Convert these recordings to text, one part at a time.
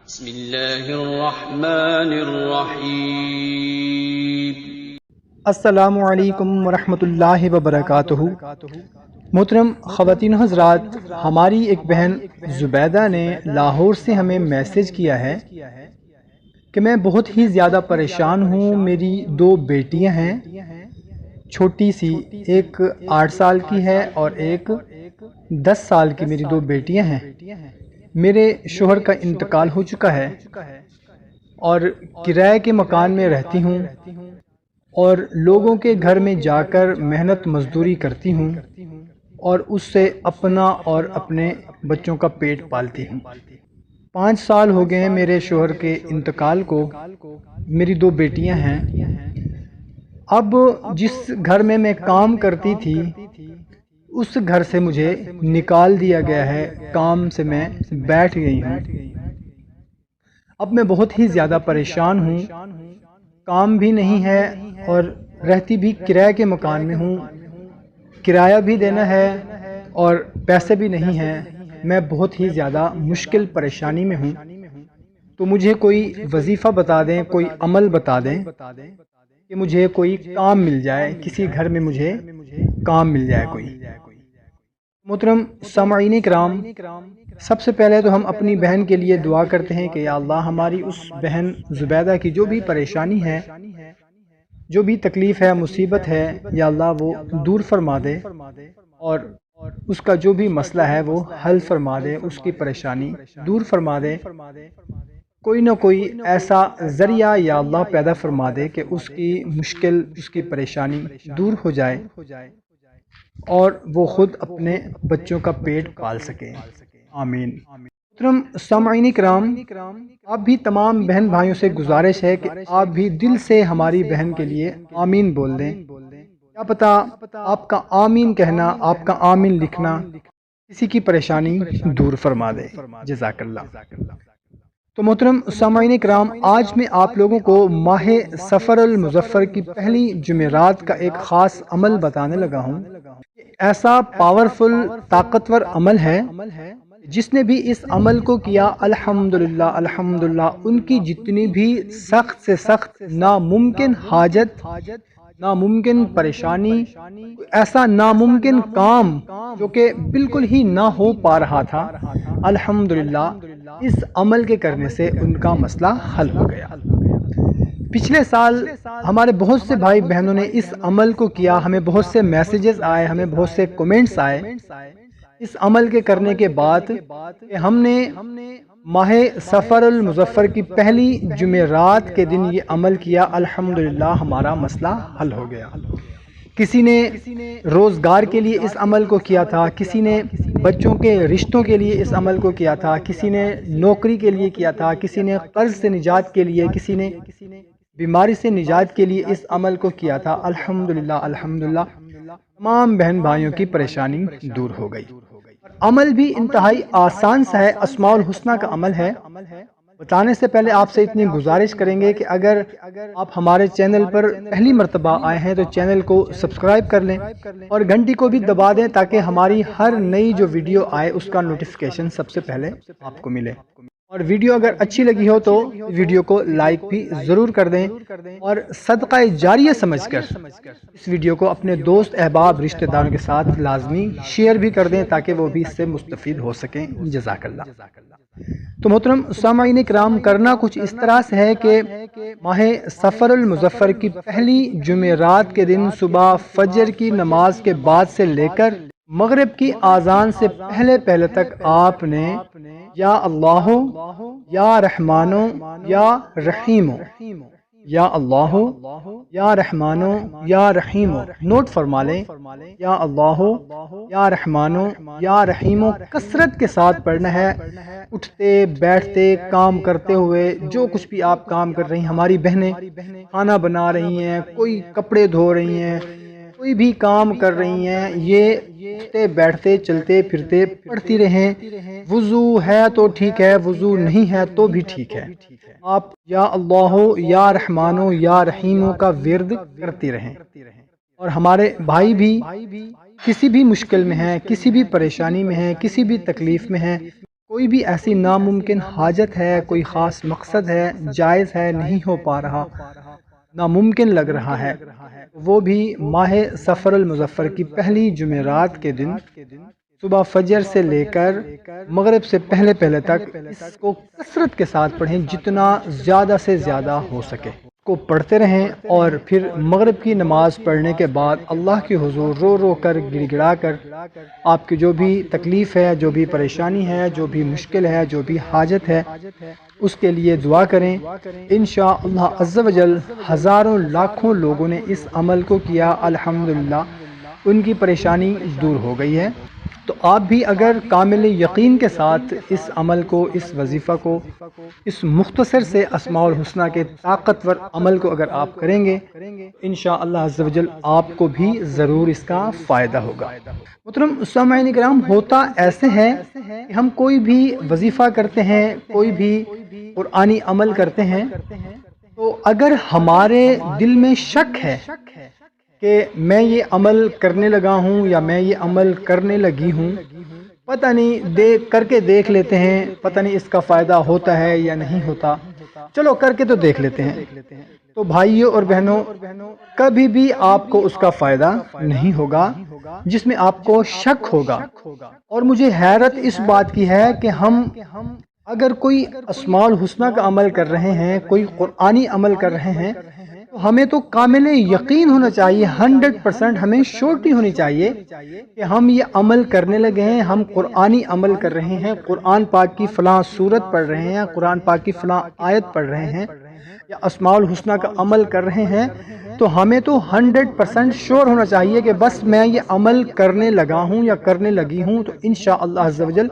بسم اللہ الرحمن الرحیم۔ السلام علیکم ورحمۃ اللہ وبرکاتہ۔ محترم خواتین حضرات، ہماری ایک بہن زبیدہ نے لاہور سے ہمیں میسج کیا ہے کہ میں بہت ہی زیادہ پریشان ہوں۔ میری دو بیٹیاں ہیں، چھوٹی سی، ایک 8 سال کی ہے اور ایک 10 سال کی میری دو بیٹیاں ہیں۔ میرے شوہر کا انتقال ہو چکا ہے اور کرائے کے مکان میں رہتی ہوں اور لوگوں کے گھر میں جا کر محنت مزدوری کرتی ہوں اور اس سے اپنا اور اپنے بچوں کا پیٹ پالتی ہوں۔ 5 سال ہو گئے ہیں میرے شوہر کے انتقال کو۔ میری دو بیٹیاں ہیں۔ اب جس گھر میں میں کام کرتی تھی اس گھر سے مجھے نکال دیا گیا ہے، کام سے میں بیٹھ گئی ہوں۔ اب میں بہت ہی زیادہ پریشان ہوں، کام بھی نہیں ہے اور رہتی بھی کرائے کے مکان میں ہوں، کرایہ بھی دینا ہے اور پیسے بھی نہیں ہیں۔ میں بہت ہی زیادہ مشکل پریشانی میں ہوں، تو مجھے کوئی وظیفہ بتا دیں، کوئی عمل بتا دیں کہ مجھے کوئی کام مل جائے، کسی گھر میں مجھے کام مل جائے کوئی۔ محترم سامعین کرام، سب سے پہلے تو ہم اپنی بہن کے لیے دعا کرتے ہیں کہ یا اللہ ہماری اس بہن زبیدہ کی جو بھی پریشانی ہے، جو بھی تکلیف ہے، مصیبت ہے، یا اللہ وہ دور فرما دے اور اس کا جو بھی مسئلہ ہے وہ حل فرما دے، اس کی پریشانی دور فرما دے۔ کوئی نہ کوئی ایسا ذریعہ یا اللہ پیدا فرما دے کہ اس کی مشکل، اس کی پریشانی دور ہو جائے اور وہ خود اپنے بچوں کا پیٹ پال سکے۔ آمین۔ محترم سامعین کرام، آپ بھی تمام بہن بھائیوں سے گزارش ہے کہ آپ بھی دل سے ہماری بہن کے لیے آمین بول دیں۔ کیا پتہ آپ کا آمین کہنا، آپ کا آمین لکھنا کسی کی پریشانی دور فرما دے۔ جزاک اللہ۔ تو محترم سامعین کرام، آج میں آپ لوگوں کو ماہ سفر المظفر کی پہلی جمعرات کا ایک خاص عمل بتانے لگا ہوں۔ ایسا پاورفل، طاقتور عمل ہے، جس نے بھی اس عمل کو کیا الحمدللہ الحمدللہ، ان کی جتنی بھی سخت سے سخت ناممکن حاجت، ناممکن پریشانی، ایسا ناممکن کام جو کہ بالکل ہی نہ ہو پا رہا تھا، الحمدللہ اس عمل کے کرنے سے ان کا مسئلہ حل ہو گیا۔ پچھلے سال ہمارے بہت سے بھائی بہنوں نے اس عمل کو کیا، ہمیں بہت سے میسیجز آئے، ہمیں بہت سے کومنٹس آئے اس عمل کے کرنے کے بعد کہ ہم نے ماہ سفر المظفر کی پہلی جمعرات کے دن یہ عمل کیا، الحمدللہ ہمارا مسئلہ حل ہو گیا۔ کسی نے روزگار کے لیے اس عمل کو کیا تھا، کسی نے بچوں کے رشتوں کے لیے اس عمل کو کیا تھا، کسی نے نوکری کے لیے کیا تھا، کسی نے قرض سے نجات کے لیے، کسی نے بیماری سے نجات کے لیے اس عمل کو کیا تھا۔ الحمدللہ الحمدللہ تمام بہن بھائیوں کی پریشانی دور ہو گئی۔ عمل بھی انتہائی آسان سا ہے، اسماء الحسنہ کا عمل ہے۔ بتانے سے پہلے آپ سے اتنی گزارش کریں گے کہ اگر آپ ہمارے چینل پر پہلی مرتبہ آئے ہیں تو چینل کو سبسکرائب کر لیں اور گھنٹی کو بھی دبا دیں تاکہ ہماری ہر نئی جو ویڈیو آئے اس کا نوٹیفیکیشن سب سے پہلے آپ کو ملے۔ اور ویڈیو اگر اچھی لگی ہو تو ویڈیو کو لائک بھی ضرور کر دیں اور صدقہ جاریہ سمجھ کر اس ویڈیو کو اپنے دوست احباب رشتہ داروں کے ساتھ لازمی شیئر بھی کر دیں تاکہ وہ بھی اس سے مستفید ہو سکیں۔ جزاک اللہ۔ تو محترم سامعین کرام، کرنا کچھ اس طرح سے ہے کہ ماہ سفر المظفر کی پہلی جمعرات کے دن صبح فجر کی نماز کے بعد سے لے کر مغرب کی اذان سے پہلے تک آپ نے یا اللہ یا رحمانو یا رحیمو، یا اللہ یا رحمانو یا رحیمو، نوٹ فرما لیں، یا اللہ یا رحمانو یا رحیمو کثرت کے ساتھ پڑھنا ہے، اٹھتے بیٹھتے کام کرتے ہوئے، جو کچھ بھی آپ کام کر رہی ہیں، ہماری بہنیں کھانا بنا رہی ہیں، کوئی کپڑے دھو رہی ہیں، کوئی بھی کام کر رہی ہیں، یہ اٹھتے بیٹھتے چلتے پھرتے پڑھتی رہیں۔ وضو ہے تو ٹھیک ہے، وضو نہیں ہے تو بھی ٹھیک ہے، آپ یا اللہ یا رحمانو یا رحیمو کا ورد کرتی رہیں۔ اور ہمارے بھائی بھی کسی بھی مشکل میں ہیں، کسی بھی پریشانی میں ہیں، کسی بھی تکلیف میں ہیں، کوئی بھی ایسی ناممکن حاجت ہے، کوئی خاص مقصد ہے، جائز ہے، نہیں ہو پا رہا، ناممکن لگ رہا ہے، وہ بھی ماہ سفر المظفر کی پہلی جمعرات کے دن صبح فجر سے لے کر مغرب سے پہلے تک اس کو کثرت کے ساتھ پڑھیں، جتنا زیادہ سے زیادہ ہو سکے کو پڑھتے رہیں، اور پھر مغرب کی نماز پڑھنے کے بعد اللہ کے حضور رو رو کر گڑ گڑا کر آپ کی جو بھی تکلیف ہے، جو بھی پریشانی ہے، جو بھی مشکل ہے، جو بھی حاجت ہے، اس کے لیے دعا کریں۔ انشاءاللہ عز و جل ہزاروں لاکھوں لوگوں نے اس عمل کو کیا، الحمدللہ ان کی پریشانی دور ہو گئی ہے۔ تو آپ بھی اگر کامل یقین کے ساتھ اس عمل کو، اس وظیفہ کو، اس مختصر سے اسماء الحسنہ کے طاقتور عمل کو اگر آپ کریں گے، انشاءاللہ عز و جل آپ کو بھی ضرور اس کا فائدہ ہوگا۔ محترم سامعین کرام، ہوتا ایسے ہے کہ ہم کوئی بھی وظیفہ کرتے ہیں، کوئی بھی قرآنی عمل کرتے ہیں، تو اگر ہمارے دل میں شک ہے کہ میں یہ عمل کرنے لگا ہوں یا میں یہ عمل کرنے لگی ہوں، پتہ نہیں کر کے دیکھ لیتے ہیں، پتہ نہیں اس کا فائدہ ہوتا ہے یا نہیں ہوتا، چلو کر کے تو دیکھ لیتے ہیں، تو بھائیوں اور بہنوں، کبھی بھی آپ کو اس کا فائدہ نہیں ہوگا جس میں آپ کو شک ہوگا۔ اور مجھے حیرت اس بات کی ہے کہ ہم اگر کوئی اسماء الحسنہ کا عمل کر رہے ہیں، کوئی قرآنی عمل کر رہے ہیں، تو ہمیں تو کامل یقین ہونا چاہیے، 100% ہمیں شورٹی ہونی چاہیے کہ ہم یہ عمل کرنے لگے ہیں، ہم قرآنی عمل کر رہے ہیں، قرآن پاک کی فلاں سورت پڑھ رہے ہیں، قرآن پاک کی فلاں آیت پڑھ رہے ہیں، یا اسماء الحسنہ کا عمل کر رہے ہیں، تو ہمیں تو 100% شور ہونا چاہیے کہ بس میں یہ عمل کرنے لگا ہوں یا کرنے لگی ہوں تو انشاءاللہ عز و جل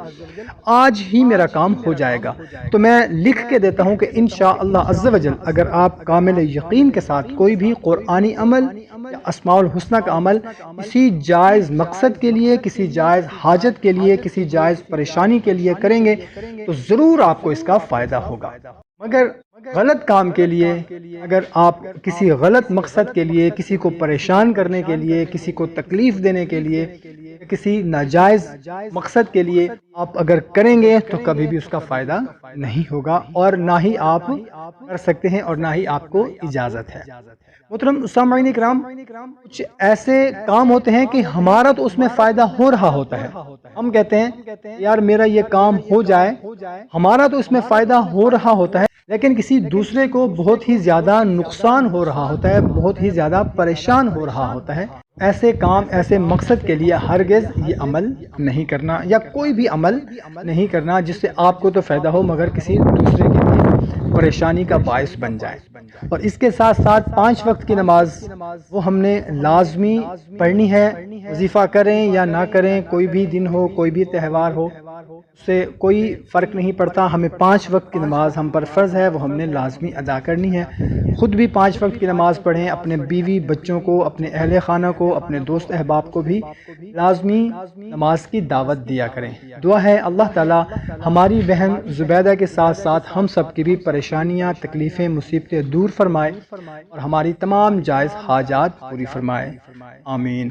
آج ہی میرا کام ہو جائے گا۔ تو میں لکھ کے دیتا ہوں کہ انشاءاللہ عز و جل اگر آپ کامل یقین کے ساتھ کوئی بھی قرآنی عمل یا اسماء الحسنہ کا عمل کسی جائز مقصد کے لیے، کسی جائز حاجت کے لیے، کسی جائز پریشانی کے لیے کریں گے تو ضرور آپ کو اس کا فائدہ ہوگا۔ مگر غلط کام کے لیے، اگر آپ کسی غلط مقصد کے لیے، کسی کو پریشان کرنے کے لیے، کسی کو تکلیف دینے کے لیے، کسی ناجائز مقصد کے لیے آپ اگر کریں گے تو کبھی بھی اس کا فائدہ نہیں ہوگا، اور نہ ہی آپ کر سکتے ہیں اور نہ ہی آپ کو اجازت ہے۔ محترم سامعین کرام، کچھ ایسے کام ہوتے ہیں کہ ہمارا تو اس میں فائدہ ہو رہا ہوتا ہے، ہم کہتے ہیں یار میرا یہ کام ہو جائے، ہمارا تو اس میں فائدہ ہو رہا ہوتا ہے، لیکن کسی دوسرے کو بہت ہی زیادہ نقصان ہو رہا ہوتا ہے، بہت ہی زیادہ پریشان ہو رہا ہوتا ہے۔ ایسے کام، ایسے مقصد کے لیے ہرگز یہ عمل نہیں کرنا، یا کوئی بھی عمل نہیں کرنا جس سے آپ کو تو فائدہ ہو مگر کسی دوسرے کے لیے پریشانی کا باعث بن جائے۔ اور اس کے ساتھ ساتھ 5 وقت کی نماز وہ ہم نے لازمی پڑھنی ہے، وظیفہ کریں یا نہ کریں، کوئی بھی دن ہو، کوئی بھی تہوار ہو، اس سے کوئی فرق نہیں پڑتا، ہمیں 5 وقت کی نماز ہم پر فرض ہے، وہ ہم نے لازمی ادا کرنی ہے۔ خود بھی 5 وقت کی نماز پڑھیں، اپنے بیوی بچوں کو، اپنے اہل خانہ کو، اپنے دوست احباب کو بھی لازمی نماز کی دعوت دیا کریں۔ دعا ہے اللہ تعالی ہماری بہن زبیدہ کے ساتھ ساتھ ہم سب کی بھی پریشانیاں، تکلیفیں، مصیبتیں دور فرمائے اور ہماری تمام جائز حاجات پوری فرمائے، آمین۔